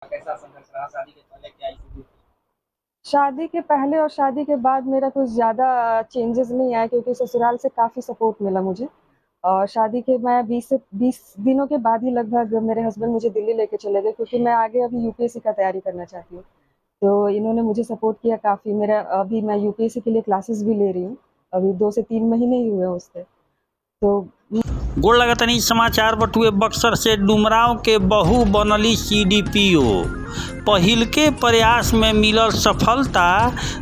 कैसा संघर्ष रहा शादी के पहले क्या स्थिति थी? शादी के पहले और शादी के बाद मेरा कुछ ज़्यादा चेंजेस नहीं आया क्योंकि ससुराल से काफ़ी सपोर्ट मिला मुझे। और शादी के मैं 20 से 20 दिनों के बाद ही लगभग मेरे हस्बैंड मुझे दिल्ली लेके चले गए क्योंकि मैं आगे अभी यूपीएससी का तैयारी करना चाहती हूँ। तो इन्होंने मुझे सपोर्ट किया काफ़ी। मेरा अभी मैं यूपीएससी के लिए क्लासेस भी ले रही हूँ। अभी 2 से 3 महीने ही हुए हैं उसके। तो गोड़ लगतनी समाचार बटुए बक्सर से डुमराव के बहू बनली सीडीपीओ। पहिलके प्रयास में मिलल सफलता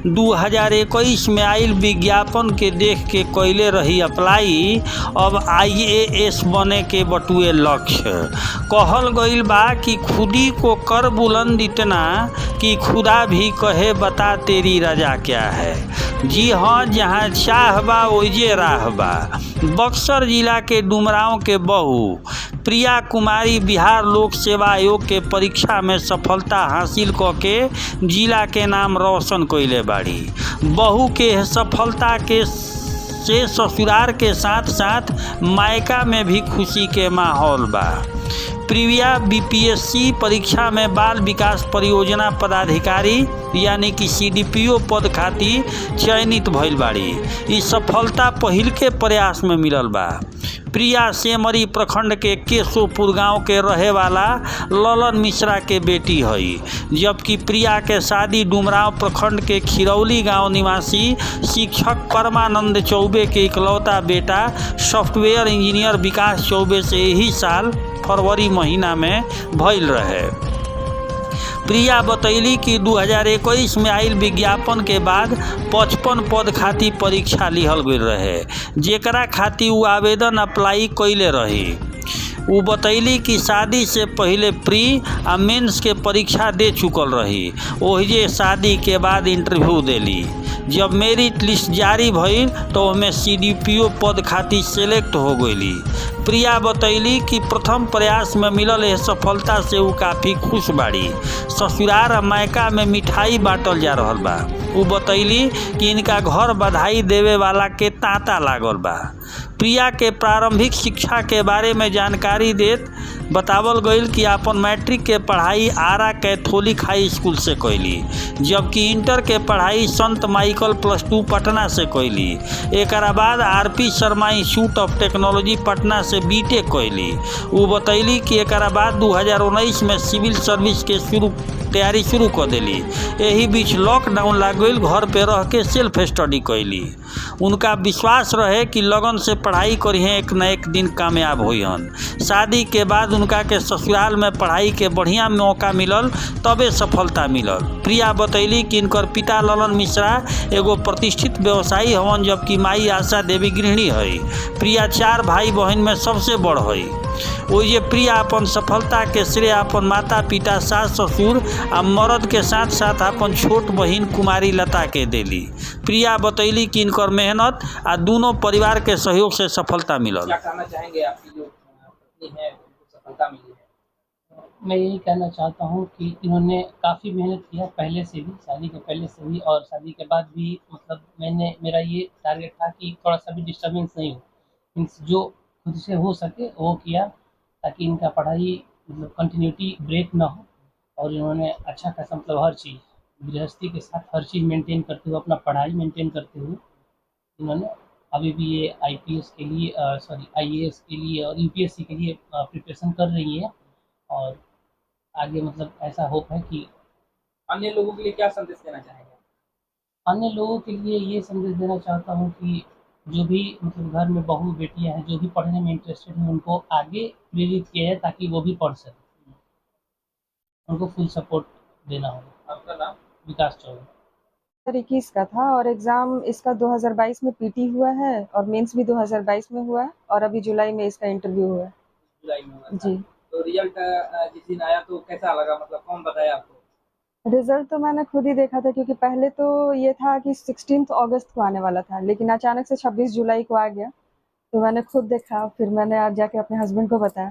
2021 में आइल विज्ञापन के देख के कैले रही अप्लाई। अब आईएएस बने के बटुए लक्ष्य। कहल गईल बा कि खुदी को कर बुलंद इतना कि खुदा भी कहे बता तेरी रजा क्या है। जी हाँ, जहाँ चाह बा ओइजे राह बा। बक्सर जिला के डुमराव के बहू प्रिया कुमारी बिहार लोक सेवा आयोग के परीक्षा में सफलता हासिल करके जिला के नाम रोशन कइले बाड़ी। बहू के सफलता के से ससुराल के साथ साथ मायका में भी खुशी के माहौल बा। प्रिया बीपीएससी परीक्षा में बाल विकास परियोजना पदाधिकारी यानी कि सीडीपीओ पद खातिर चयनित भइल बाड़ी। ई सफलता पहिल के प्रयास में मिलल बा। प्रिया सेमरी प्रखंड के केशोपुर गांव के रहे वाला ललन मिश्रा के बेटी हई, जबकि प्रिया के शादी डुमराव प्रखंड के खिरौली गांव निवासी शिक्षक परमानंद चौबे के इकलौता बेटा सॉफ्टवेयर इंजीनियर विकास चौबे से यही साल फरवरी महीना में भइल रहे। प्रिया बतैली कि 2021 में आइल विज्ञापन के बाद 55 पद खातिर परीक्षा लिहल गई रहे, जेकरा खातिर उ आवेदन अप्लाई कइले रही। उ बतैली कि शादी से पहले प्री आ मेंस के परीक्षा दे चुकल रही। ओहिजे शादी के बाद इंटरव्यू देली। जब मेरिट लिस्ट जारी भइल तो उसमें सीडीपीओ पद खातिर सेलेक्ट हो गईली। प्रिया बतैली कि प्रथम प्रयास में मिलल यह सफलता से वो काफ़ी खुश बाड़ी। ससुराल आ मायका में मिठाई बांटल जा रहल बा। वो बतैली कि इनका घर बधाई देवे वाला के तांता लागल बा। प्रिया के प्रारंभिक शिक्षा के बारे में जानकारी देत बतावल गईल कि अपन मैट्रिक के पढ़ाई आरा कैथोलिक हाई स्कूल से कैली, जबकि इंटर के पढ़ाई संत माइकल +2 पटना से कैली। एक बाद RP Sharma institute of technology Patna से बीटेक कैली। वो बतैली कि एक बाद 2019 में सिविल सर्विस के तैयारी शुरू कर दिली। यही बीच लॉकडाउन लग गई, घर पे रह के सेल्फ स्टडी कैली। उनका विश्वास रहे कि लगन से पढ़ाई करिए एक न एक दिन कामयाब होइहन। शादी के बाद उनका के ससुराल में पढ़ाई के बढ़िया मौका मिलल, तबे सफलता मिलल। प्रिया बतैली कि इनकर पिता ललन मिश्रा एगो प्रतिष्ठित व्यवसायी हवन, जबकि माई आशा देवी गृहिणी हई। प्रिया 4 भाई बहन में सबसे बड़ हई। ओइजे प्रिया अपन सफलता के श्रेय अपन माता पिता, सास ससुर आ मर्द के साथ साथ अपन छोट बहिन कुमारी लता के देली। प्रिया बतैली कि इनकर मेहनत आ दोनों परिवार के सहयोग से सफलता मिलल। क्या कहना चाहेंगे आपकी जो पत्नी है उनको सफलता मिली है? मैं यही कहना चाहता हूँ कि इन्होंने काफ़ी मेहनत किया पहले से भी, शादी के पहले से भी और शादी के बाद भी। मतलब मेरा ये टारगेट था कि थोड़ा सा भी डिस्टर्बेंस नहीं हो, मीन्स जो खुद से हो सके वो किया, ताकि इनका पढ़ाई मतलब कंटिन्यूटी ब्रेक ना हो। और इन्होंने अच्छा खासा मतलब हर चीज़ गृहस्थी के साथ हर चीज़ मेंटेन करते हुए, अपना पढ़ाई मेंटेन करते हुए इन्होंने अभी भी ये आईपीएस के लिए आईएएस के लिए और यूपीएससी के लिए प्रिपरेशन कर रही है। और आगे मतलब ऐसा होप है कि अन्य लोगों के लिए क्या संदेश देना चाहेंगे? अन्य लोगों के लिए ये संदेश देना चाहता हूँ कि जो भी मतलब घर में बहू बेटियां हैं जो भी पढ़ने में इंटरेस्टेड हैं, उनको आगे प्रेरित किया जाए ताकि वो भी पढ़ सकें। उनको फुल सपोर्ट देना होगा। आपका नाम? विकास चौबे। 2021 का था और एग्ज़ाम इसका 2022 में पीटी हुआ है और मेंस भी 2022 में हुआ है और अभी जुलाई में इसका इंटरव्यू हुआ है। जुलाई में हुआ था। जी। तो रिजल्ट जिस दिन आया तो कैसा लगा, मतलब कौन बताया आपको? रिजल्ट तो मैंने खुद ही देखा था क्योंकि पहले तो ये था कि 16 अगस्त को आने वाला था, लेकिन अचानक से 26 जुलाई को आ गया। तो मैंने खुद देखा, फिर मैंने आज जाके अपने हस्बैंड को बताया।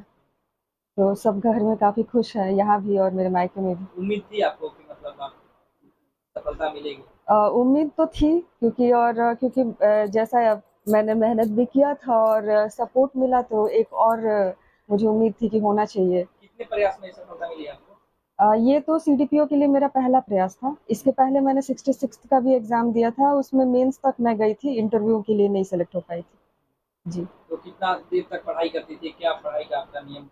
तो सब घर में काफ़ी खुश है, यहाँ भी और मेरे मायके में भी। उम्मीद थी आपको कि मतलब आप सफलता मिलेगी? उम्मीद तो थी क्योंकि जैसा मैंने मेहनत भी किया था और सपोर्ट मिला, तो एक और मुझे उम्मीद थी कि होना चाहिए। कितने प्रयास में सफलता मिली आपको? ये तो सीडीपीओ के लिए मेरा पहला प्रयास था। इसके पहले मैंने 66th का भी एग्ज़ाम दिया था, उसमें मेंस तक मैं गई थी, इंटरव्यू के लिए नहीं सेलेक्ट हो पाई थी। जी। तो कितना देर तक पढ़ाई करती थी? क्या पढ़ाई का आपका नियम?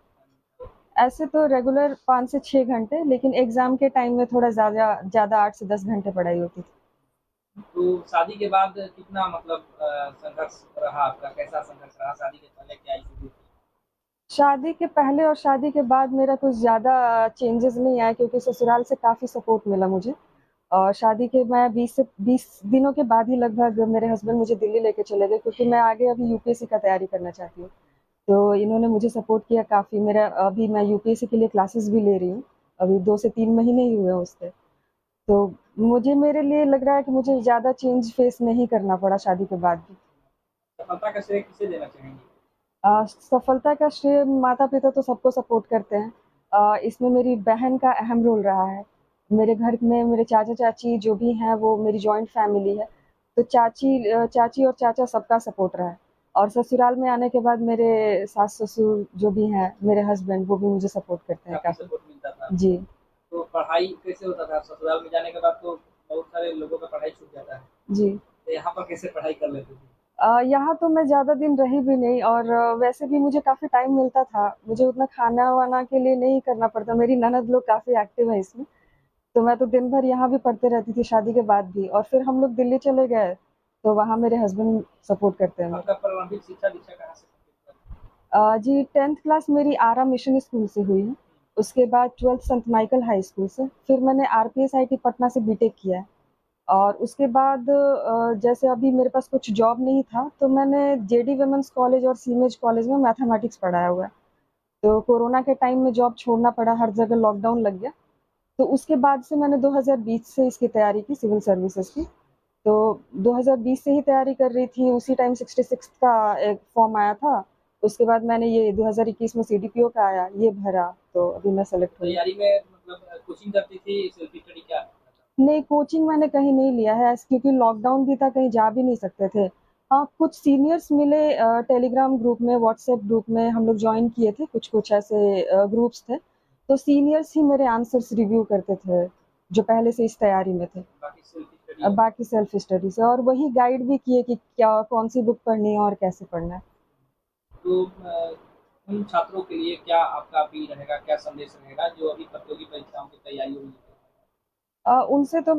ऐसे तो रेगुलर 5 से 6 घंटे, लेकिन एग्ज़ाम के टाइम में थोड़ा ज़्यादा 8 से 10 घंटे पढ़ाई होती थी। तो शादी के बाद कितना मतलब संघर्ष रहा आपका? कैसा संघर्ष रहा? शादी के पहले क्या स्थिति थी? शादी के पहले और शादी के बाद मेरा कुछ ज़्यादा चेंजेस नहीं आए, क्योंकि ससुराल से काफ़ी सपोर्ट मिला मुझे। शादी के मैं 20 दिनों के बाद ही लगभग मेरे हस्बैंड मुझे दिल्ली लेके चले गए, क्योंकि मैं आगे अभी यूपीएससी का तैयारी करना चाहती हूँ। तो इन्होंने मुझे सपोर्ट किया काफ़ी। मेरा अभी मैं यूपीएससी के लिए क्लासेस भी ले रही हूँ। अभी 2 से 3 महीने ही हुए हैं उसके। तो मेरे लिए लग रहा है कि मुझे ज़्यादा चेंज फेस नहीं करना पड़ा शादी के बाद भी। सफलता का श्रेय किसे देना चाहेंगी? सफलता का श्रेय माता-पिता तो सबको सपोर्ट करते हैं। इसमें मेरी बहन का अहम रोल रहा है। मेरे घर में मेरे चाचा-चाची जो भी हैं, वो मेरी जॉइंट फैमिली है। तो चाची और चाचा सबका सपोर्ट रहा है। और ससुराल में आने के बाद मेरे सास-ससुर जो भी हैं, मेरे हस्बैंड, वो भी मुझे सपोर्ट करते हैं काफ़ी काफ़ी। सपोर्ट मिलता था। जी, तो पढ़ाई कैसे होता था? ससुराल में जाने के बाद तो बहुत सारे लोगों का पढ़ाई छूट जाता है। जी। तो यहाँ पर कैसे पढ़ाई कर लेते थे? यहाँ तो मैं ज़्यादा दिन रही भी नहीं, और वैसे भी मुझे काफ़ी टाइम मिलता था। मुझे उतना खाना-वाना के लिए नहीं करना पड़ता। मेरी ननद लोग काफ़ी एक्टिव हैं इसमें। तो मैं तो दिन भर यहाँ भी पढ़ते रहती थी शादी के बाद भी, और फिर हम लोग दिल्ली चले गए, तो वहाँ मेरे हस्बैंड सपोर्ट करते हैं मेरा। आपका प्रारंभिक शिक्षा-दीक्षा कहाँ से कंप्लीट करा? जी, 10th क्लास मेरी आरा मिशन स्कूल से हुई है। उसके बाद 12th संत माइकल हाई स्कूल से। फिर मैंने आरपीएस आईटी पटना से बीटेक किया है। और उसके बाद जैसे अभी मेरे पास कुछ जॉब नहीं था, तो मैंने जेडी वुमेन्स कॉलेज और सीमेज कॉलेज में मैथमेटिक्स पढ़ाया हुआ है। तो कोरोना के टाइम में जॉब छोड़ना पड़ा, हर जगह लॉकडाउन लग गया। तो उसके बाद से मैंने 2020 से इसकी तैयारी की, सिविल सर्विसेज़ की। तो 2020 से ही तैयारी कर रही थी, उसी टाइम 66th का एक फॉर्म आया था। उसके बाद मैंने ये 2021 में सीडीपीओ का आया, ये भरा, तो अभी मैं सेलेक्ट हुई। तैयारी में मतलब कोचिंग करती थी, सेल्फ स्टडी क्या? नहीं, कोचिंग मैंने कहीं नहीं लिया है, क्योंकि लॉकडाउन भी था, कहीं जा भी नहीं सकते थे। हाँ, कुछ सीनियर्स मिले, टेलीग्राम ग्रुप में, व्हाट्सएप ग्रुप में हम लोग जॉइन किए थे, कुछ-कुछ ऐसे ग्रुप्स थे। तो सीनियर्स ही मेरे आंसर्स रिव्यू करते थे, जो पहले से इस तैयारी में थे। बाकी सेल्फ स्टडी? बाकी सेल्फ स्टडी से, और वही गाइड भी किए कि क्या कौन-सी बुक पढ़नी है और कैसे पढ़ना है। तो उन छात्रों के लिए क्या आपका अपील रहेगा, क्या संदेश रहेगा जो अभी प्रतियोगी परीक्षाओं की तैयारी हो रही है? उनसे तो